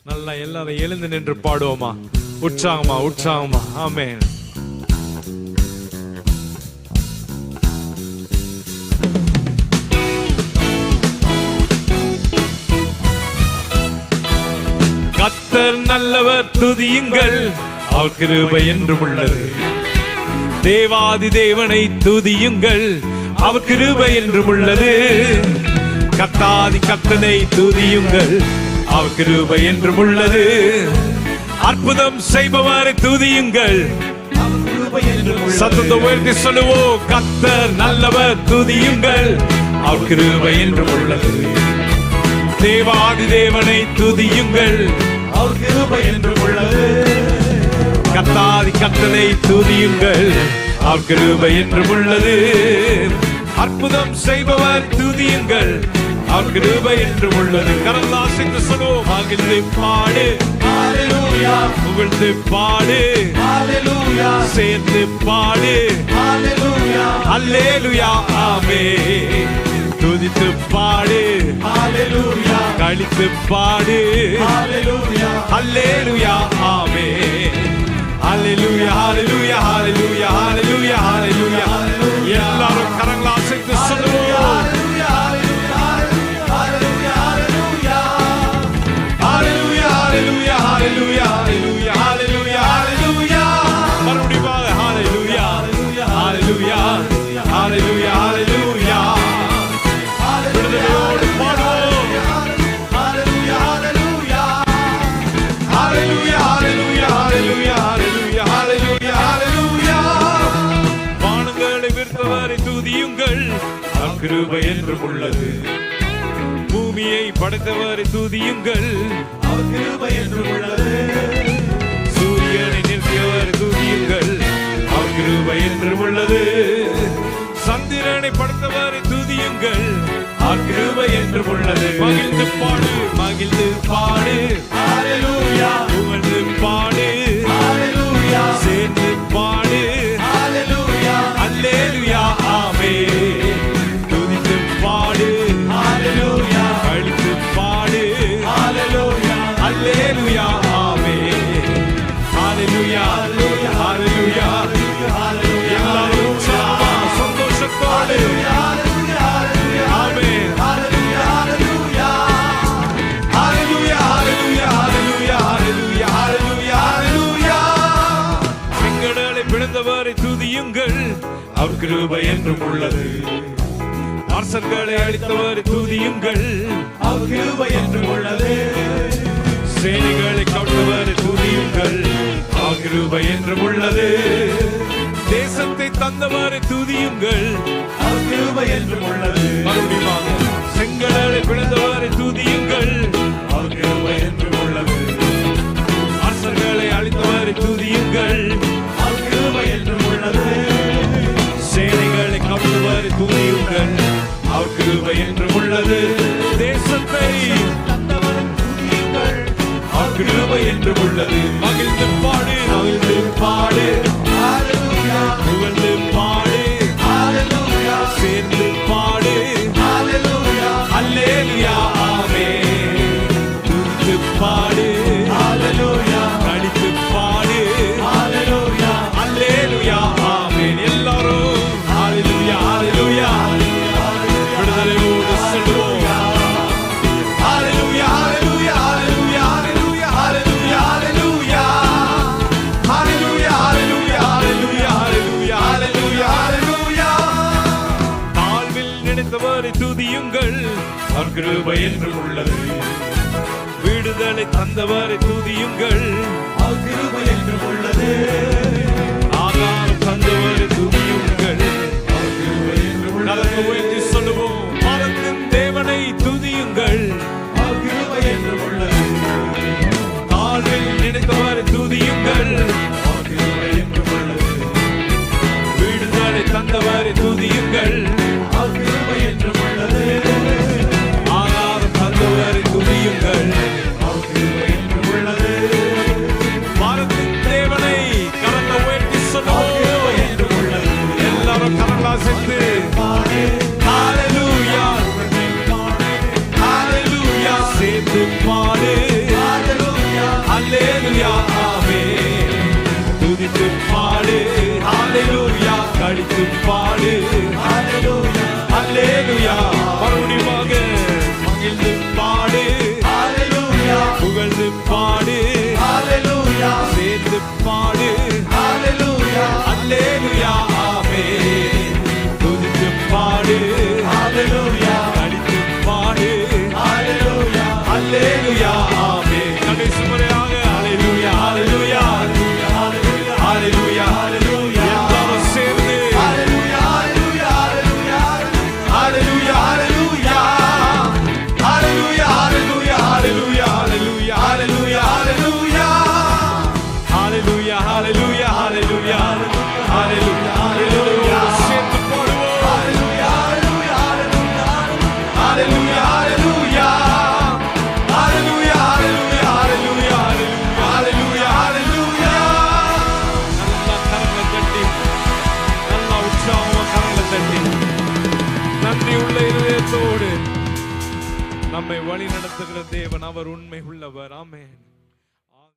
நல்லா எல்லாரும் எழுந்து நின்று பாடுவோமா? உற்சாகமா உற்சாகமா. ஆமென். கர்த்தர் நல்லவர், துதியுங்கள், அவர் கிருபை என்றும் உள்ளது. தேவாதி தேவனை துதியுங்கள், அவர் கிருபை என்றும் உள்ளது. கர்த்தாதி கர்த்தனை துதியுங்கள், அவர் கிருபை என்றும் உள்ளது. அற்புதம் செய்பவரை துதியுங்கள், சத்தத்தை உயர்த்தி சொல்லுவோம். கர்த்தர் நல்லவர், துதியுங்கள், அவர் கிருபை என்றும் உள்ளது. தேவாதி தேவனை துதியுங்கள், அவர் கிருபை என்றும் உள்ளது. கர்த்தாதி கர்த்தனை துதியுங்கள், அவர் கிருபை என்றும் உள்ளது. அற்புதம் செய்பவர் துதியுங்கள், அவர் கிருபை என்றும் உள்ளது. கரந்தாசித்து சொல்லுவோம். மகிழ்ந்து பாடு, ஹல்லேலூயா. புகழ்ந்து பாடு, ஹல்லேலூயா. சேர்ந்து பாடு, ஹல்லேலூயா. ஹல்லேலூயா. ஆமென். துதித்து பாடு, ஹல்லேலூயா. கழித்து பாடு, ஹல்லேலூயா. ஹல்லேலூயா. ஆமென். ஹல்லேலூயா. ஹல்லேலூயா. ஹல்லேலூயா. ஹல்லேலூயா. ஹல்லேலூயா. எல்லாரும் கரங்களை அசைத்து சொல்லுவோம். கிருபை என்றும் உள்ளது. பூமியை படைத்தவரை துதியுங்கள், அவர் கிருபை என்றும் உள்ளது. சூரியனை நிறுத்தியவர் துதியுங்கள், அவர் கிருபை என்றும் உள்ளது. சந்திரனை படைத்தவரை துதியுங்கள், அவர் கிருபை என்றும் உள்ளது. மகிழ்ந்து பாடு, மகிழ்ந்து பாடு, ஹல்லேலூயா. புகழ்ந்து பாடு, ஹல்லேலூயா. சேர்ந்து பாடு, ஹல்லேலூயா. ஹல்லேலூயா. ஆமென். பாடு, ஹல்லேலூயா. கழித்து பாடு, ஹல்லேலூயா. ஹல்லேலூயா. ஆமென். ஹல்லேலூயா. ஹல்லேலூயா. ஹல்லேலூயா. எல்லாரும் உற்சாகமா சந்தோஷத்தோடு ஆமென். ஹல்லேலூயா. ஹல்லேலூயா. ஹல்லேலூயா. ஹல்லேலூயா. ஹல்லேலூயா. ஹல்லேலூயா. ஹல்லேலூயா. ஹல்லேலூயா. செங்கடலை பிளந்தவரை துதியுங்கள், அவர் கிருபை என்றும் உள்ளது. அரசர்களை அழித்தவர் துதியுங்கள், அவர் கிருபை என்றும் உள்ளது. சேனைகளை கவிழ்த்தவர் துதியுங்கள், அவர் கிருபை என்றும் உள்ளது. தேசத்தை தந்தவர் துதியுங்கள், அவர் கிருபை என்றும் உள்ளது. மறுபடியும் செங்கடலை பிளந்தவர் துதியுங்கள், அவர் கிருபை என்றும் உள்ளது. அரசர்களை அழித்தவர் துதியுங்கள், அவர் கிருபை என்றும் உள்ளது. சேனைகளை கவிழ்த்தவர் துதியுங்கள், அவர் கிருபை என்றும் உள்ளது. தேசத்தை தந்தவர் துதியுங்கள், அவர் கிருபை என்றும் உள்ளது. மகிழ்ந்து பாடு, மகிழ்ந்து பாடு, ஹல்லேலூயா. புகழ்ந்து பாடு, ஹல்லேலூயா. சேர்ந்து பாடு, ஹல்லேலூயா. ஹல்லேலூயா. ஆமென். துதித்து பாடு, ஹல்லேலூயா. கழித்து பாடு, ஹல்லேலூயா. ஹல்லேலூயா. ஆமென். எல்லாரும் ஹல்லேலூயா. ஹல்லேலூயா. விடுதலையோடு சொல்லுவோம். ஹல்லேலூயா. ஹல்லேலூயா. ஹல்லேலூயா. ஹல்லேலூயா. ஹல்லேலூயா. ஹல்லேலூயா. ஹல்லேலூயா. ஹல்லேலூயா. ஹல்லேலூயா. ஹல்லேலூயா. ஹல்லேலூயா. தாழ்வில் நினைத்தவரை துதியுங்கள், அவர் கிருபை என்றும் உள்ளது. விடுதலை தந்தவரை துதியுங்கள், அவர் கிருபை என்றும் உள்ளது. ஆகாரம் தந்தவரை துதியுங்கள், அவர் கிருபை என்றும் உள்ளது. சொல்லுவோம். பாரத்தின் தேவனை துதியுங்கள், அவர் கிருபை என்றும் உள்ளது. தாழ்வில் நினைத்தவரை துதியுங்கள், அவர் கிருபை என்றும் உள்ளது. விடுதலை தந்தவரை துதியுங்கள், அவர் கிருபை என்றும் உள்ளது. ஆகாரம் தந்தவரை துதியுங்கள், அவர் கிருபை என்றும் உள்ளது. பாடு ஹalleluya அல்லேலூயா மறுபடியுமாக மகிழ்ந்து பாடு ஹalleluya புகழ்ந்து பாடு ஹalleluya சேர்ந்து பாடு ஹalleluya அல்லேலூயா ஆமென் துதித்து பாடு ஹalleluya அடித்து பாடு ஹalleluya அல்லேலூயா ஆமென் கடைசி முறையாக அல்லேலூயா அல்லேலூயா ஹalleluya அல்லேலூயா ஹalleluya எல்லாரும் சேர்ந்து ஹalleluya ஹalleluya அல்லேலூயா அல்லேலூயா ஹalleluya ஹalleluya அல்லேலூயா அல்லேலூயா ஹalleluya ஹalleluya Hallelujah, hallelujah, hallelujah, hallelujah, hallelujah. சேர்ந்து பாடுவோம். ஹalleluya ஹalleluya Hallelujah, hallelujah, hallelujah, hallelujah, hallelujah, hallelujah, hallelujah. நல்லா கரங்களை தட்டி, நல்லா உற்சாகமா கரங்களை தட்டி, நன்றி உள்ள இதயத்தோடு நம்மை வழி நடத்துகிற தேவன் அவர் உண்மை உள்ளவர். ஆமென்.